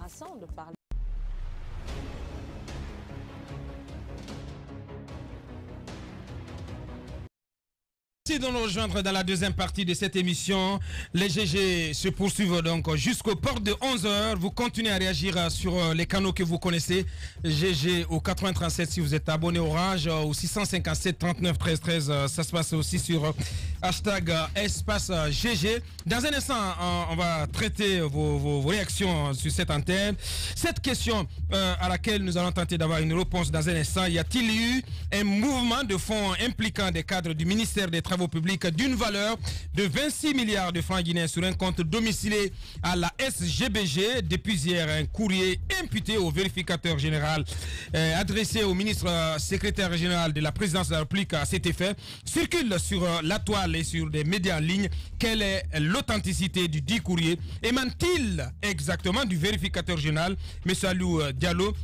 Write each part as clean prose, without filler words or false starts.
intéressant de parler. Merci de nous rejoindre dans la deuxième partie de cette émission. Les GG se poursuivent donc jusqu'aux portes de 11h. Vous continuez à réagir sur les canaux que vous connaissez. GG au 8037 si vous êtes abonné Orange, au 657 39 13 13. Ça se passe aussi sur hashtag espace GG. Dans un instant, on va traiter vos réactions sur cette antenne. Cette question à laquelle nous allons tenter d'avoir une réponse dans un instant. Y a-t-il eu un mouvement de fonds impliquant des cadres du ministère des Travaux publics d'une valeur de 26 milliards de francs guinéens sur un compte domicilié à la SGBG? Depuis hier, un courrier imputé au vérificateur général adressé au ministre secrétaire général de la présidence de la République à cet effet circule sur la toile et sur des médias en ligne. Quelle est l'authenticité du dit courrier? Émane-t-il exactement du vérificateur général, M. Alou Diallo?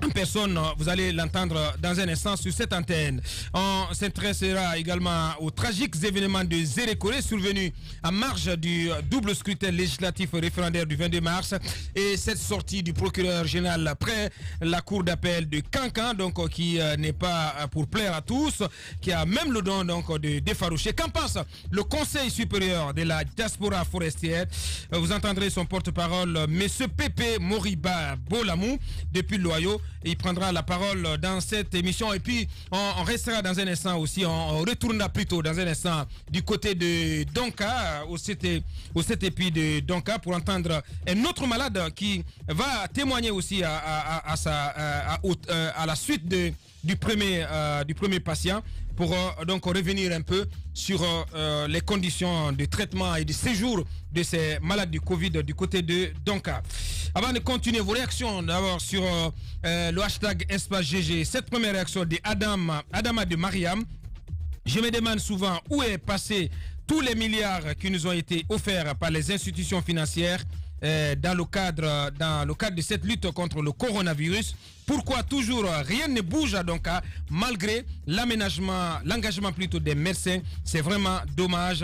En personne, vous allez l'entendre dans un instant sur cette antenne. On s'intéressera également aux tragiques événements de Zérékoré survenus en marge du double scrutin législatif référendaire du 22 mars et cette sortie du procureur général après la cour d'appel de Cancan, donc qui n'est pas pour plaire à tous, qui a même le don donc de défaroucher. Qu'en pense le Conseil supérieur de la diaspora forestière? Vous entendrez son porte-parole, M. Pépé Moriba Bolamou, depuis Loyo. Il prendra la parole dans cette émission et puis on restera dans un instant aussi, on retournera plutôt dans un instant du côté de Donka, au CTP de Donka, pour entendre un autre malade qui va témoigner aussi à la suite du premier patient, pour donc revenir un peu sur les conditions de traitement et de séjour de ces malades du Covid du côté de Donka. Avant de continuer vos réactions, d'abord sur le hashtag Espace GG, cette première réaction de Adama de Mariam. Je me demande souvent où est passé tous les milliards qui nous ont été offerts par les institutions financières dans le cadre de cette lutte contre le coronavirus. Pourquoi toujours rien ne bouge à Donka malgré l'engagement plutôt des médecins? C'est vraiment dommage.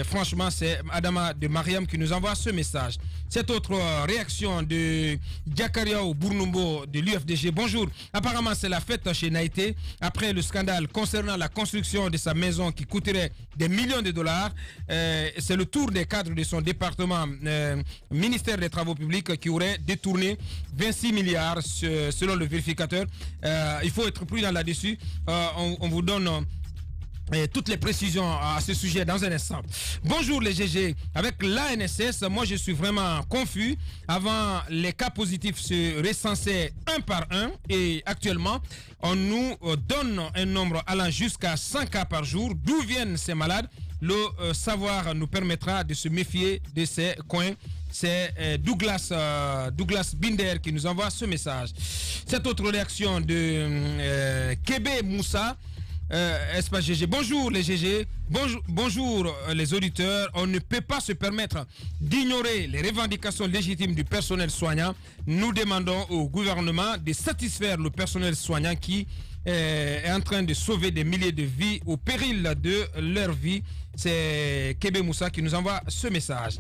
Franchement, c'est Adama de Mariam qui nous envoie ce message. Cette autre réaction de Diakariao Bournumbo de l'UFDG. Bonjour. Apparemment, c'est la fête chez Naïté après le scandale concernant la construction de sa maison qui coûterait des millions de dollars. C'est le tour des cadres de son département, ministère des Travaux publics, qui aurait détourné 26 milliards selon le vérificateur. Il faut être prudent là-dessus. On vous donne toutes les précisions à ce sujet dans un instant. Bonjour les GG. Avec l'ANSS, moi je suis vraiment confus. Avant, les cas positifs se recensaient un par un et actuellement, on nous donne un nombre allant jusqu'à 100 cas par jour. D'où viennent ces malades? Le savoir nous permettra de se méfier de ces coins. C'est Douglas Binder qui nous envoie ce message. Cette autre réaction de Kébé Moussa. Espace GG. Bonjour les GG, bonjour les auditeurs. On ne peut pas se permettre d'ignorer les revendications légitimes du personnel soignant. Nous demandons au gouvernement de satisfaire le personnel soignant qui est en train de sauver des milliers de vies au péril de leur vie. C'est Kébé Moussa qui nous envoie ce message.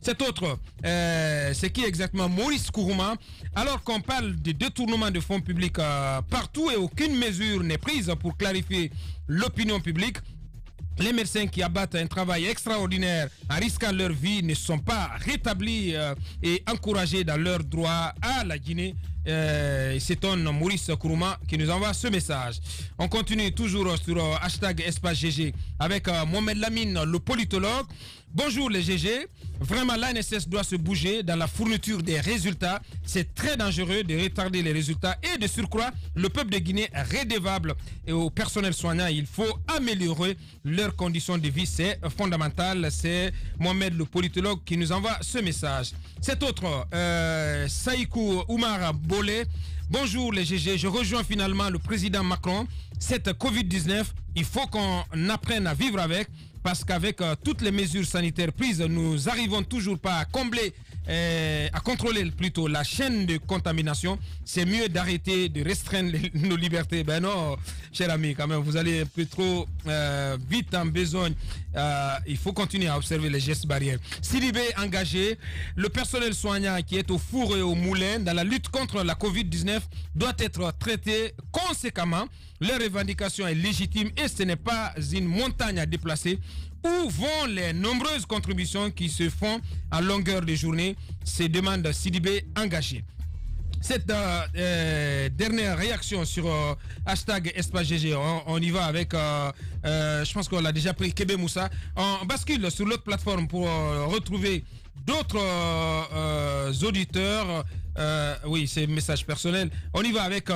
Cet autre, c'est qui exactement? Maurice Kourouma. Alors qu'on parle de détournement de fonds publics partout et aucune mesure n'est prise pour clarifier l'opinion publique, les médecins qui abattent un travail extraordinaire en risquant leur vie ne sont pas rétablis et encouragés dans leur droit à la Guinée. S'étonne Maurice Kourouma qui nous envoie ce message. On continue toujours sur hashtag Espace GG avec Mohamed Lamine, le politologue. Bonjour les GG. Vraiment, l'ANSS doit se bouger dans la fourniture des résultats. C'est très dangereux de retarder les résultats et de surcroît, le peuple de Guinée est redevable. Et au personnel soignant, il faut améliorer leurs conditions de vie. C'est fondamental. C'est Mohamed, le politologue, qui nous envoie ce message. Cet autre, Saïkou Oumar Bolé. Bonjour les GG. Je rejoins finalement le président Macron. Cette Covid-19, il faut qu'on apprenne à vivre avec. Parce qu'avec toutes les mesures sanitaires prises, nous n'arrivons toujours pas à combler à contrôler plutôt la chaîne de contamination, c'est mieux d'arrêter de restreindre nos libertés. Ben non, cher ami, quand même, vous allez un peu trop vite en besogne. Il faut continuer à observer les gestes barrières. Sidibé engagé, le personnel soignant qui est au four et au moulin dans la lutte contre la Covid-19 doit être traité conséquemment. Leur revendication est légitime et ce n'est pas une montagne à déplacer. Où vont les nombreuses contributions qui se font à longueur de journée? Se demande Sidibé engagé. Cette dernière réaction sur hashtag #GG, on y va avec, je pense qu'on l'a déjà pris, Kébé Moussa. On bascule sur l'autre plateforme pour retrouver d'autres auditeurs. Oui, c'est un message personnel. On y va avec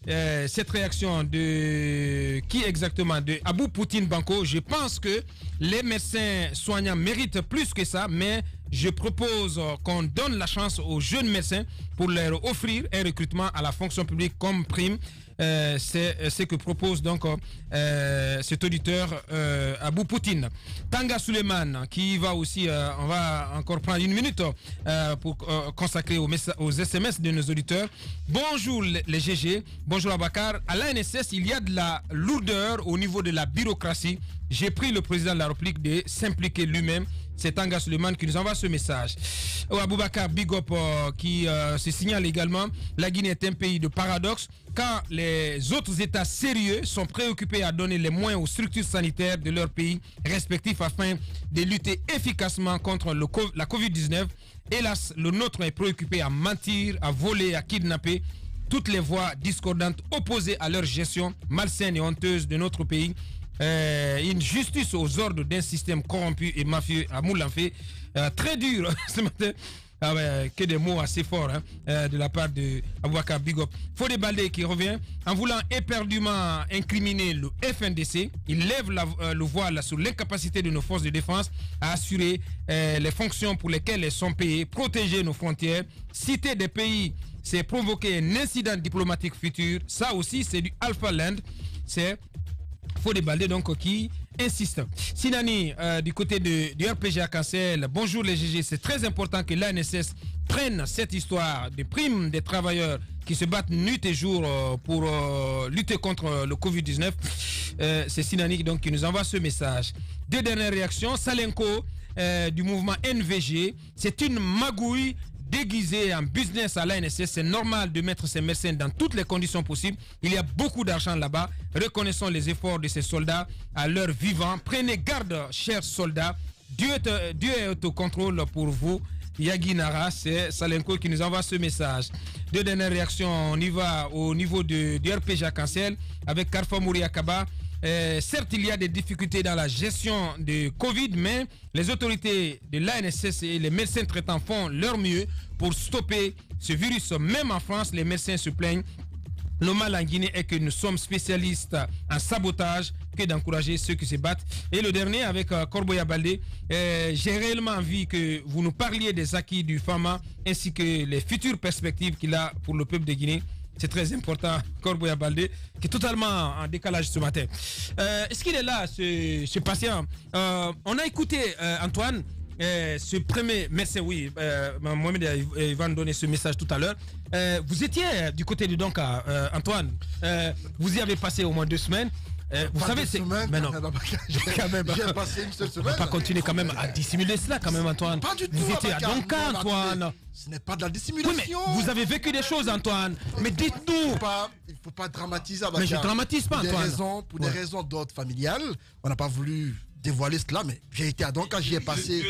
cette réaction de qui exactement? De Abou Poutine Banco. Je pense que les médecins soignants méritent plus que ça, mais je propose qu'on donne la chance aux jeunes médecins pour leur offrir un recrutement à la fonction publique comme prime. C'est ce que propose donc cet auditeur Abou Poutine. Tanga Suleiman qui va aussi, on va encore prendre une minute pour consacrer aux SMS de nos auditeurs. Bonjour les GG, bonjour Abakar. À l'ANSS, il y a de la lourdeur au niveau de la bureaucratie. J'ai pris le président de la République de s'impliquer lui-même. C'est Tanga Suleiman qui nous envoie ce message. Aboubakar Bigop qui se signale également. La Guinée est un pays de paradoxe. Quand les autres États sérieux sont préoccupés à donner les moyens aux structures sanitaires de leur pays respectifs afin de lutter efficacement contre la Covid-19, hélas, le nôtre est préoccupé à mentir, à voler, à kidnapper. Toutes les voix discordantes opposées à leur gestion malsaine et honteuse de notre pays. Une justice aux ordres d'un système corrompu et mafieux à Moulanfé. Très dur ce matin. Ah ouais, que des mots assez forts de la part de Aboubakar Bigop. Fodé Baldé qui revient en voulant éperdument incriminer le FNDC. Il lève le voile sur l'incapacité de nos forces de défense à assurer les fonctions pour lesquelles elles sont payées, protéger nos frontières. Citer des pays, c'est provoquer un incident diplomatique futur. Ça aussi, c'est du Alpha Land. C'est Fodé Baldé donc qui insiste. Sinani du côté du RPG à Cancel. Bonjour les GG, c'est très important que l'ANSS prenne cette histoire des primes des travailleurs qui se battent nuit et jour pour lutter contre le Covid-19. C'est Sinani donc qui nous envoie ce message. Deux dernières réactions. Salenko du mouvement NVG, c'est une magouille déguisé en business à l'ANSS. C'est normal de mettre ces médecins dans toutes les conditions possibles. Il y a beaucoup d'argent là-bas. Reconnaissons les efforts de ces soldats à leur vivant. Prenez garde, chers soldats. Dieu est au contrôle pour vous. Yagi Nara, c'est Salenko qui nous envoie ce message. Deux dernières réactions, on y va au niveau du RPG à Cancel avec Karfa Mouriakaba. Certes, il y a des difficultés dans la gestion de Covid, mais les autorités de l'ANSS et les médecins traitants font leur mieux pour stopper ce virus. Même en France, les médecins se plaignent. Le mal en Guinée est que nous sommes spécialistes en sabotage que d'encourager ceux qui se battent. Et le dernier avec Corboya Baldé, j'ai réellement envie que vous nous parliez des acquis du FAMA ainsi que les futures perspectives qu'il a pour le peuple de Guinée. C'est très important, Corboya Baldé, qui est totalement en décalage ce matin. Est-ce qu'il est là, ce patient? On a écouté Antoine, ce premier médecin, oui, Mohamed va nous donner ce message tout à l'heure. Vous étiez du côté du Donka, Antoine. Vous y avez passé au moins 2 semaines. Vous savez, c'est. Mais non, quand même. J'ai passé une seule semaine. On va pas continuer quand même à dissimuler cela, quand même, Antoine. Pas du tout. Vous étiez à Donka, Antoine. Ce n'est pas de la dissimulation. Oui, mais vous avez vécu des choses, Antoine. Mais dites-nous. Il ne faut pas dramatiser. Mais je ne dramatise pas, Antoine. Pour des raisons d'ordre familial, on n'a pas voulu dévoiler cela, mais j'ai été à Donka, j'y ai passé.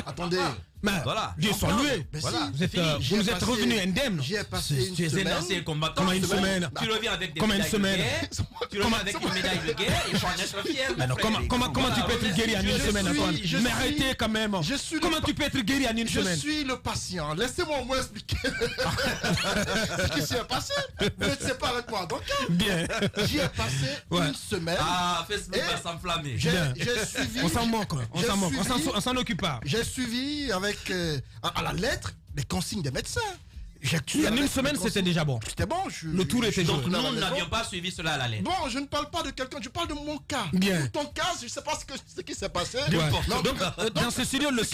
Attendez. Mais voilà, Dieu soit loué. Voilà. Vous êtes revenu indemne. J'y ai passé une semaine. Comment une semaine? Tu reviens avec des médailles de guerre. Tu reviens avec une médaille de guerre. Il faut en être fier. Mais non, comment tu peux être guéri en une semaine, Antoine? Mais arrêtez quand même. Comment tu peux être guéri en une semaine? Je suis le patient. Laissez-moi au moins expliquer ce qui s'est passé. Vous n'êtes pas avec moi. Donc, bien. J'y ai passé une semaine. Ah, Facebook va s'enflammer. J'ai suivi. On s'en manque. On s'en occupe pas. J'ai suivi avec à la lettre les consignes des médecins. Il y a une semaine, c'était déjà bon. C'était bon. Le tour était Donc joué. nous n'avions pas suivi cela à la lettre. Bon, je ne parle pas de quelqu'un, je parle de mon cas. Bien. Ton cas, je ne sais pas ce qui s'est passé. Ouais. Non, Donc, dans ce studio, le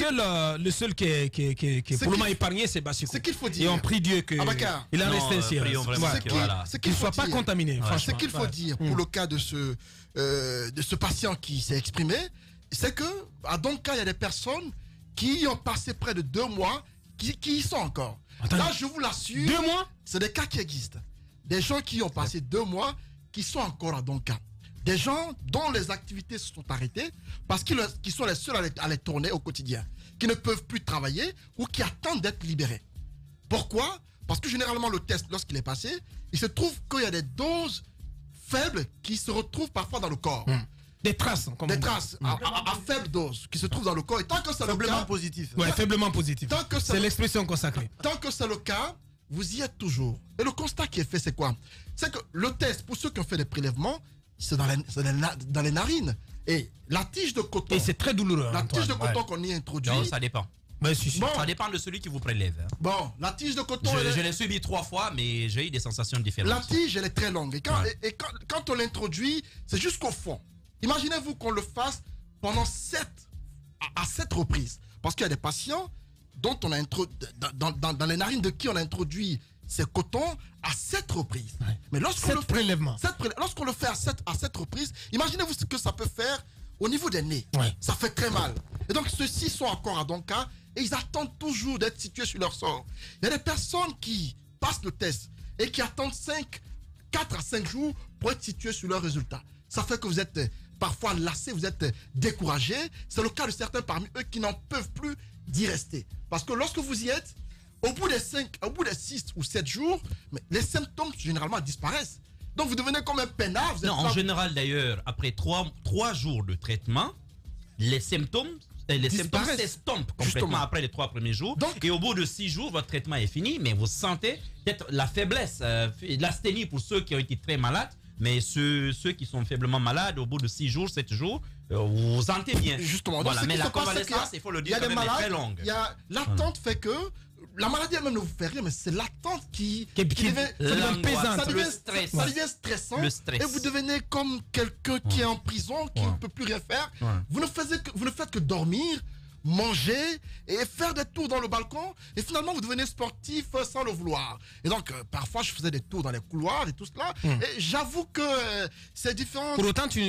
seul qui est pour le moment épargné, c'est Bassiko. Ce qu'il faut Et dire. on prie Dieu qu'il en reste ainsi. prions vraiment Voilà. que, voilà. Qu'il ne soit pas contaminé. Ce qu'il faut dire pour le cas de ce patient qui s'est exprimé, c'est que à Donka, il y a des personnes qui ont passé près de 2 mois, qui y sont encore. Attends. Là, je vous l'assure. 2 mois? C'est des cas qui existent. Des gens qui ont passé 2 mois, qui sont encore à Donka. Des gens dont les activités se sont arrêtées parce qu'ils sont les seuls à les tourner au quotidien, qui ne peuvent plus travailler ou qui attendent d'être libérés. Pourquoi? Parce que généralement, le test, lorsqu'il est passé, il se trouve qu'il y a des doses faibles qui se retrouvent parfois dans le corps. Des traces. Des traces à faible dose qui se trouvent dans le corps. Et tant que c'est le cas, positif. Ouais, faiblement positif. Tant que C'est l'expression consacrée. tant que c'est le cas, vous y êtes toujours. Et le constat qui est fait, c'est quoi? C'est que le test, pour ceux qui ont fait des prélèvements, c'est dans les narines. Et la tige de coton, Et c'est très douloureux. la tige de Antoine. coton qu'on y introduit, Non, ça dépend. Ouais, si. Bon. Ça dépend de celui qui vous prélève. Hein. bon, la tige de coton, Je l'ai subi 3 fois, mais j'ai eu des sensations la différentes. tige, elle est très longue. Et quand on l'introduit, c'est jusqu'au fond. Imaginez-vous qu'on le fasse pendant 7 reprises. Parce qu'il y a des patients dont on a dans les narines de qui on a introduit ces cotons à 7 reprises. Ouais. Mais lorsqu'on 7 le fait, prélèvements. lorsqu'on le fait à 7 reprises, imaginez-vous ce que ça peut faire au niveau des nez. Ouais. Ça fait très mal. Et donc ceux-ci sont encore à Donka et ils attendent toujours d'être situés sur leur sort. Il y a des personnes qui passent le test et qui attendent 4 à 5 jours pour être situés sur leurs résultats. Ça fait que vous êtes parfois lassés, vous êtes découragés. C'est le cas de certains parmi eux qui n'en peuvent plus d'y rester. Parce que lorsque vous y êtes, au bout des 6 ou 7 jours, les symptômes généralement disparaissent. Donc vous devenez comme un peinard. Vous êtes Non, là, en général d'ailleurs, après 3 jours de traitement, les symptômes Disparaissent. s'estompent complètement Justement. après les 3 premiers jours. Donc- et au bout de 6 jours, votre traitement est fini, mais vous sentez peut-être la faiblesse, l'asthénie pour ceux qui ont été très malades. Mais ceux qui sont faiblement malades, au bout de 6 jours, 7 jours, vous vous sentez bien. Justement. Donc, Voilà, ce mais qui la se passe, c'est convalescence, qu'il il faut le y dire, a quand des même, est très malades, longue. l'attente fait que la maladie elle-même ne vous fait rien, mais c'est l'attente qui devient pesante. ça devient, le stress. ça devient stressant. Le stress. Et vous devenez comme quelqu'un qui est en prison, qui Ouais. ne peut plus rien faire. Ouais. Vous ne faites que dormir, manger et faire des tours dans le balcon. Et finalement, vous devenez sportif sans le vouloir. Et donc, parfois, je faisais des tours dans les couloirs et tout cela. Et j'avoue que c'est différent. Pour autant, tu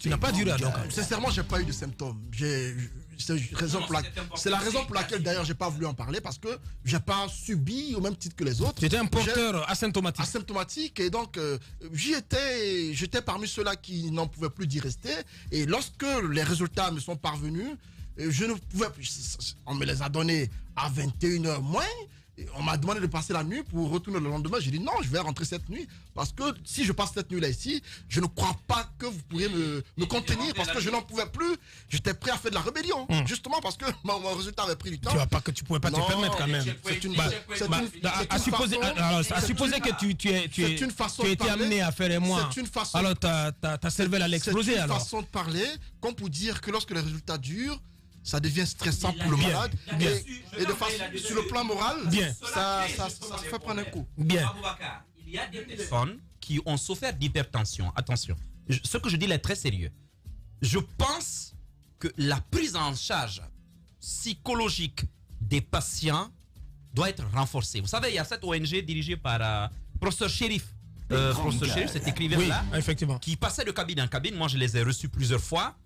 n'as pas duré à Donka. Sincèrement, j'ai pas eu de symptômes. C'est la raison pour laquelle d'ailleurs j'ai pas voulu en parler parce que j'ai pas subi au même titre que les autres. Tu étais un porteur asymptomatique. Asymptomatique et donc j'étais parmi ceux-là qui n'en pouvaient plus d'y rester. Et lorsque les résultats me sont parvenus, je ne pouvais plus. On me les a donnés à 21h moins. Et on m'a demandé de passer la nuit pour retourner le lendemain. J'ai dit non, je vais rentrer cette nuit. Parce que si je passe cette nuit-là ici, je ne crois pas que vous pourriez me contenir parce que je n'en pouvais plus. J'étais prêt à faire de la rébellion. Justement parce que mon résultat avait pris du temps. Tu pouvais pas Non, te permettre quand même. C'est une, Bah, c'est bah, une- à c'est une supposer, façon- alors, à c'est supposer une- que tu c'est une façon as de été parler. amené à faire et moi. C'est une façon- Alors ta cervelle allait exploser C'est une alors. façon de parler, comme pour dire que lorsque les résultats durent, ça devient stressant pour le Bien, malade. bien. Et de façon, sur le plan moral, Bien. ça se fait prendre un coup. Bien. Aboubacar, il y a des personnes qui ont souffert d'hypertension. Attention, ce que je dis là est très sérieux. Je pense que la prise en charge psychologique des patients doit être renforcée. Vous savez, il y a cette ONG dirigée par professeur Chérif. Professeur Chérif, cet Oui, écrivain-là, effectivement. qui passait de cabine en cabine. Moi, je les ai reçus plusieurs fois.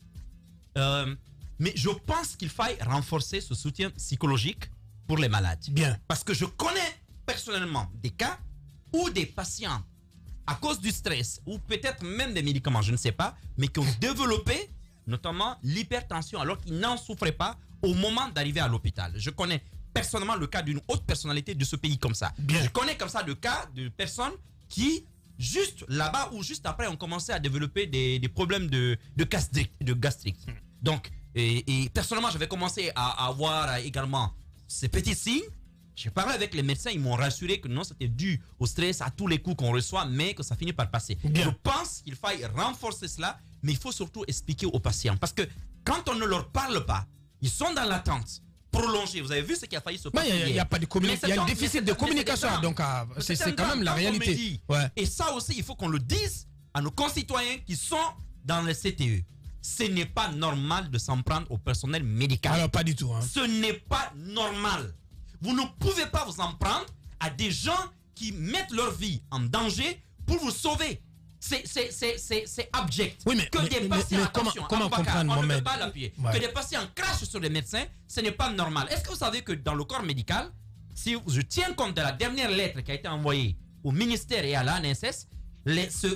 Mais je pense qu'il faille renforcer ce soutien psychologique pour les malades. Bien. Parce que je connais personnellement des cas où des patients, à cause du stress, ou peut-être même des médicaments, je ne sais pas, mais qui ont développé notamment l'hypertension alors qu'ils n'en souffraient pas au moment d'arriver à l'hôpital. Je connais personnellement le cas d'une haute personnalité de ce pays comme ça. Bien. Je connais comme ça le cas de personnes qui, juste là-bas ou juste après, ont commencé à développer des problèmes de gastrique. Donc, et personnellement, j'avais commencé à avoir également ces petits signes. J'ai parlé avec les médecins, ils m'ont rassuré que non, c'était dû au stress, à tous les coups qu'on reçoit, mais que ça finit par passer. Bien. Je pense qu'il faille renforcer cela, mais il faut surtout expliquer aux patients. Parce que quand on ne leur parle pas, ils sont dans l'attente. prolongé. Vous avez vu ce qui a failli se passer. Il n'y a pas de communication. Il y a un déficit de communication. Donc, c'est quand même la réalité. Ouais. Et ça aussi, il faut qu'on le dise à nos concitoyens qui sont dans le CTE. Ce n'est pas normal de s'en prendre au personnel médical. Alors, pas du tout. Hein. Ce n'est pas normal. Vous ne pouvez pas vous en prendre à des gens qui mettent leur vie en danger pour vous sauver. C'est abject. Oui, mais, que des patients, attention, comment comprendre, on ne Mohamed? peut pas l'appuyer. Ouais. Que des patients crachent sur les médecins, ce n'est pas normal. Est-ce que vous savez que dans le corps médical, si je tiens compte de la dernière lettre qui a été envoyée au ministère et à l'ANSS,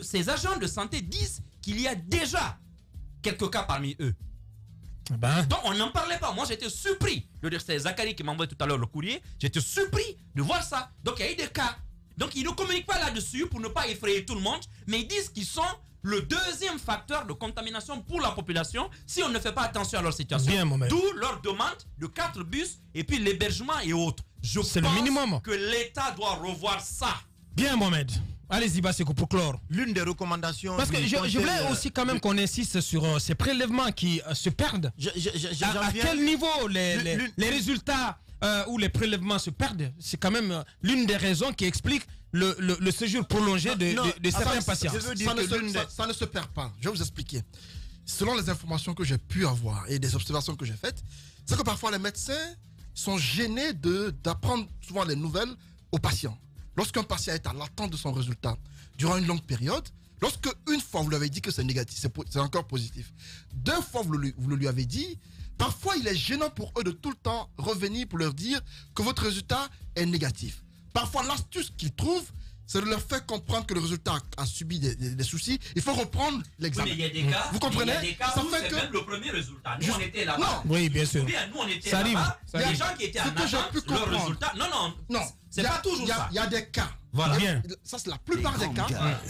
ces agents de santé disent qu'il y a déjà quelques cas parmi eux. Donc on n'en parlait pas. Moi j'étais surpris. C'est Zachary qui m'a envoyé tout à l'heure le courrier. J'étais surpris de voir ça. Donc il y a eu des cas. Donc ils ne communiquent pas là-dessus pour ne pas effrayer tout le monde, mais ils disent qu'ils sont le deuxième facteur de contamination pour la population si on ne fait pas attention à leur situation. D'où leur demande de 4 bus et puis l'hébergement et autres. Je pense le minimum. Que l'État doit revoir ça. Bien, Mohamed. Allez-y, Basseko, pour clore. L'une des recommandations... Parce que je voulais aussi quand même qu'on insiste sur ces prélèvements qui se perdent. À quel niveau les résultats où les prélèvements se perdent, c'est quand même l'une des raisons qui explique le séjour prolongé de certains patients. Ça ne se perd pas. Je vais vous expliquer. Selon les informations que j'ai pu avoir et des observations que j'ai faites, c'est que parfois les médecins sont gênés d'apprendre souvent les nouvelles aux patients. Lorsqu'un patient est à l'attente de son résultat durant une longue période, lorsque une fois vous lui avez dit que c'est négatif, c'est encore positif, 2 fois vous le lui avez dit, parfois il est gênant pour eux de tout le temps revenir pour leur dire que votre résultat est négatif. Parfois l'astuce qu'ils trouvent, c'est de leur faire comprendre que le résultat a subi des soucis. Il faut reprendre l'examen. Oui, mais il y a des cas, vous comprenez? Il y a des cas où c'est même le premier résultat. Nous, on était là-bas. Oui, bien sûr. Nous, on était là-bas. Il y a des gens qui étaient en attente, leur résultat. Non. C'est pas toujours ça. Il y a des cas. Voilà. Ça, c'est la plupart des cas.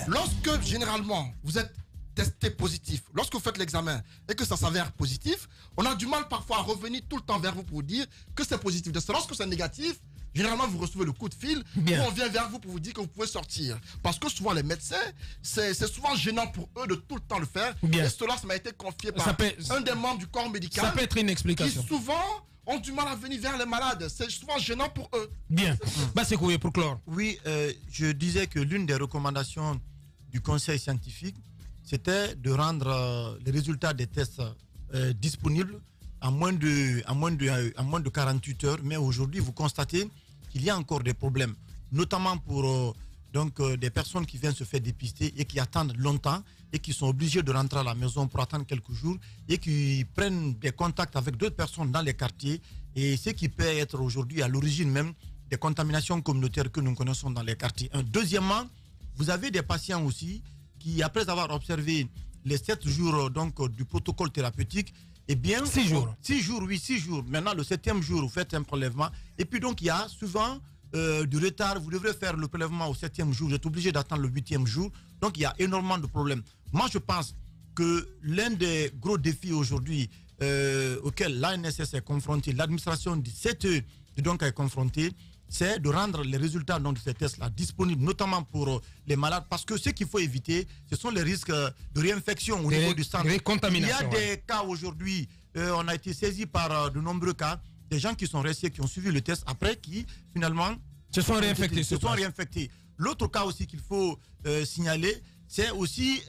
Lorsque, généralement, vous êtes testé positif, lorsque vous faites l'examen et que ça s'avère positif, on a du mal parfois à revenir tout le temps vers vous pour vous dire que c'est positif. Lorsque c'est négatif, généralement, vous recevez le coup de fil où on vient vers vous pour vous dire que vous pouvez sortir. Parce que souvent, les médecins, c'est souvent gênant pour eux de tout le temps le faire. Et cela, ça m'a été confié par un des membres du corps médical. Ça peut être une explication. Qui souvent ont du mal à venir vers les malades. C'est souvent gênant pour eux. Bien. C'est quoi pour clore? Oui, je disais que l'une des recommandations du conseil scientifique, c'était de rendre les résultats des tests disponibles à moins de 48 heures. Mais aujourd'hui, vous constatez qu'il y a encore des problèmes, notamment pour des personnes qui viennent se faire dépister et qui attendent longtemps et qui sont obligés de rentrer à la maison pour attendre quelques jours et qui prennent des contacts avec d'autres personnes dans les quartiers, et ce qui peut être aujourd'hui à l'origine même des contaminations communautaires que nous connaissons dans les quartiers. Deuxièmement, vous avez des patients aussi qui, après avoir observé les 7 jours du protocole thérapeutique, eh bien, 6 jours. 6 jours, oui, 6 jours. Maintenant, le 7e jour, vous faites un prélèvement. Et puis donc, il y a souvent du retard. Vous devrez faire le prélèvement au 7e jour. Vous êtes obligé d'attendre le 8e jour. Donc, il y a énormément de problèmes. Moi, je pense que l'un des gros défis aujourd'hui auxquels l'ANSS est confrontée, l'administration du CTE donc est confrontée, c'est de rendre les résultats de ces tests-là disponibles, notamment pour les malades, parce que ce qu'il faut éviter, ce sont les risques de réinfection au niveau du sang. Il y a des cas aujourd'hui, on a été saisi par de nombreux cas, des gens qui sont restés, qui ont suivi le test après, qui finalement se sont réinfectés. L'autre cas aussi qu'il faut signaler, c'est aussi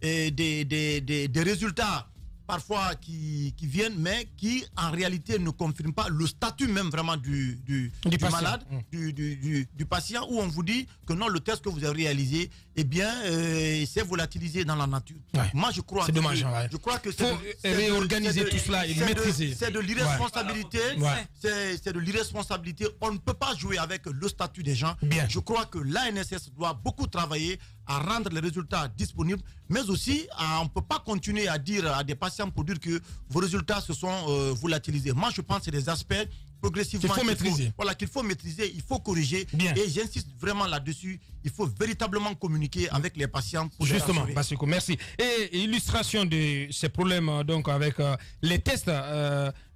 des résultats parfois qui viennent, mais qui en réalité ne confirment pas le statut même vraiment du malade, du patient, où on vous dit que non, le test que vous avez réalisé, eh bien, c'est volatilisé dans la nature. Ouais. Moi, je crois que dommage, je crois que faut réorganiser tout cela et maîtriser. C'est de l'irresponsabilité. C'est de l'irresponsabilité. On ne peut pas jouer avec le statut des gens. Bien. Je crois que l'ANSS doit beaucoup travailler à rendre les résultats disponibles, mais aussi on ne peut pas continuer à dire à des patients pour dire que vos résultats se sont volatilisés. Moi, je pense que c'est des aspects progressivement qu'il faut maîtriser, il faut corriger. Bien. Et j'insiste vraiment là-dessus, il faut véritablement communiquer avec les patients pour justement, Basseko, merci. Et illustration de ces problèmes donc avec les tests,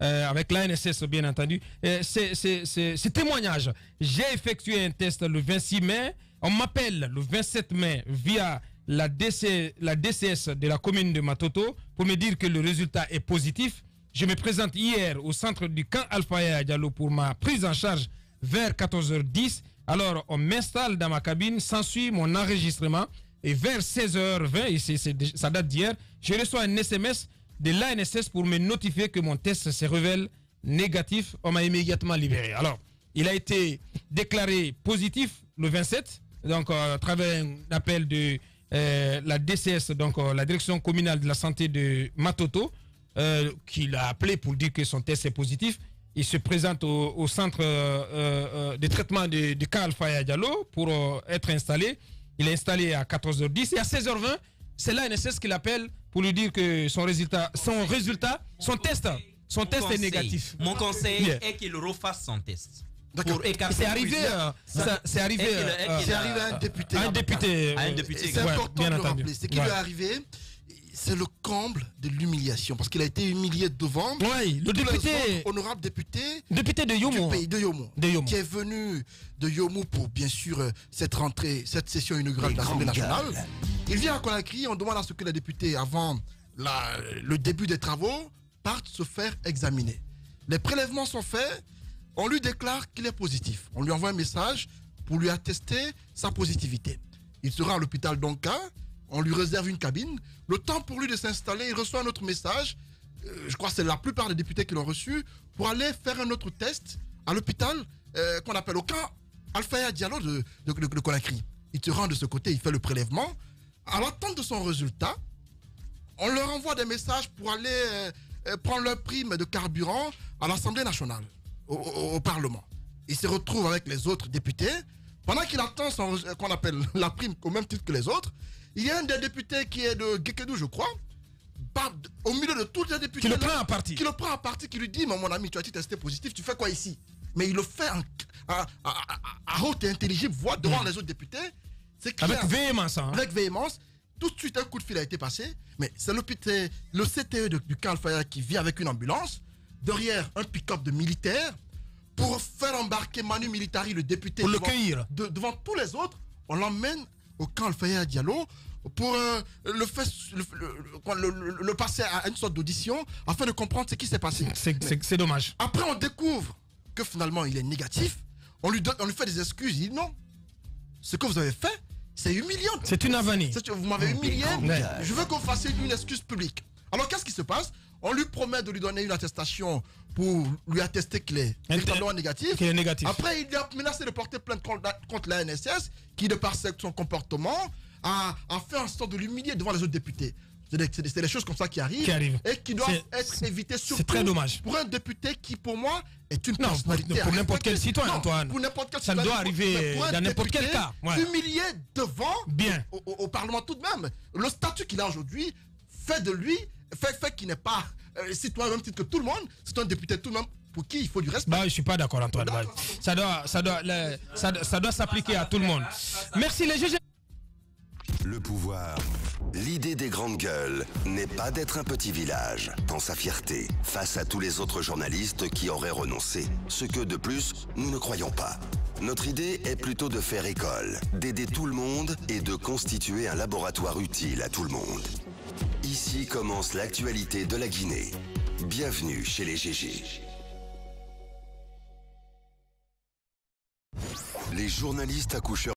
avec l'ANSS bien entendu, ces témoignages. J'ai effectué un test le 26 mai, on m'appelle le 27 mai via la DCS de la commune de Matoto pour me dire que le résultat est positif. Je me présente hier au centre du camp Alpha Diallo pour ma prise en charge vers 14h10. Alors, on m'installe dans ma cabine, s'ensuit mon enregistrement. Et vers 16h20, et ça date d'hier, je reçois un SMS de l'ANSS pour me notifier que mon test se révèle négatif. On m'a immédiatement libéré. Alors, il a été déclaré positif le 27, donc à travers un appel de la DCS, donc la Direction communale de la santé de Matoto, qui l'a appelé pour dire que son test est positif. Il se présente au centre de traitement du camp Alpha Diallo pour être installé. Il est installé à 14h10 et à 16h20, c'est l'ANSS qui l'appelle pour lui dire que son test est négatif. Mon conseil est qu'il refasse son test. D'accord. C'est arrivé à un député. C'est important de le rappeler. Ce qui lui est arrivé, c'est le comble de l'humiliation parce qu'il a été humilié devant le député, honorable député de Yomo, du pays de Yomo, qui est venu de Yomo pour bien sûr cette session inaugurale de l'Assemblée nationale. Il vient à Conakry, on demande à ce que les députés, avant le début des travaux, partent se faire examiner. Les prélèvements sont faits, on lui déclare qu'il est positif. On lui envoie un message pour lui attester sa positivité. Il sera à l'hôpital d'Onka. On lui réserve une cabine. Le temps pour lui de s'installer, il reçoit un autre message. Je crois que c'est la plupart des députés qui l'ont reçu pour aller faire un autre test à l'hôpital qu'on appelle au camp Alpha Diallo de Conakry. Il se rend de ce côté, il fait le prélèvement. À l'attente de son résultat, on leur envoie des messages pour aller prendre leur prime de carburant à l'Assemblée nationale, au Parlement. Il se retrouve avec les autres députés. Pendant qu'il attend qu'on appelle la prime au même titre que les autres, il y a un des députés qui est de Gekedou, je crois, au milieu de tous les députés. Qui le prend à partie. Qui lui dit, mon ami, tu as été testé positif, tu fais quoi ici? Mais il le fait à haute et intelligible voix devant les autres députés. Avec véhémence. Hein. Avec véhémence. Tout de suite, un coup de fil a été passé. Mais c'est le CTE du camp Alpha qui vient avec une ambulance. Derrière, un pick-up de militaires. Pour faire embarquer Manu Militari, le député. Pour le cueillir. Devant tous les autres, on l'emmène au camp Alpha Diallo pour le passer à une sorte d'audition afin de comprendre ce qui s'est passé. C'est dommage. Après, on découvre que finalement, il est négatif. On lui fait des excuses. Il dit non. Ce que vous avez fait, c'est humiliant. C'est une avanie. Vous m'avez humilié. Je veux que vous fassiez une excuse publique. Alors, qu'est-ce qui se passe? On lui promet de lui donner une attestation pour lui attester qu'il est véritablement négatif. Après, il a menacé de porter plainte contre la NSS qui, de par son comportement, a fait en sorte de l'humilier devant les autres députés. C'est des choses comme ça qui arrivent et qui doivent être évitées surtout. C'est très dommage. Pour un député qui, pour moi, est une personnalité. Pour n'importe quel citoyen, Antoine. Pour n'importe quel ça citoyen. doit arriver dans n'importe quel cas. Humilié devant au Parlement tout de même. Le statut qu'il a aujourd'hui fait de lui, fait qu'il n'est pas citoyen au même titre que tout le monde. C'est un député tout de même pour qui il faut du respect. Je ne suis pas d'accord, Antoine. Ça doit s'appliquer à tout le monde. Merci les juges. Le pouvoir. L'idée des grandes gueules n'est pas d'être un petit village dans sa fierté face à tous les autres journalistes qui auraient renoncé. Ce que, de plus, nous ne croyons pas. Notre idée est plutôt de faire école, d'aider tout le monde et de constituer un laboratoire utile à tout le monde. Ici commence l'actualité de la Guinée. Bienvenue chez les GG. Les journalistes accoucheurs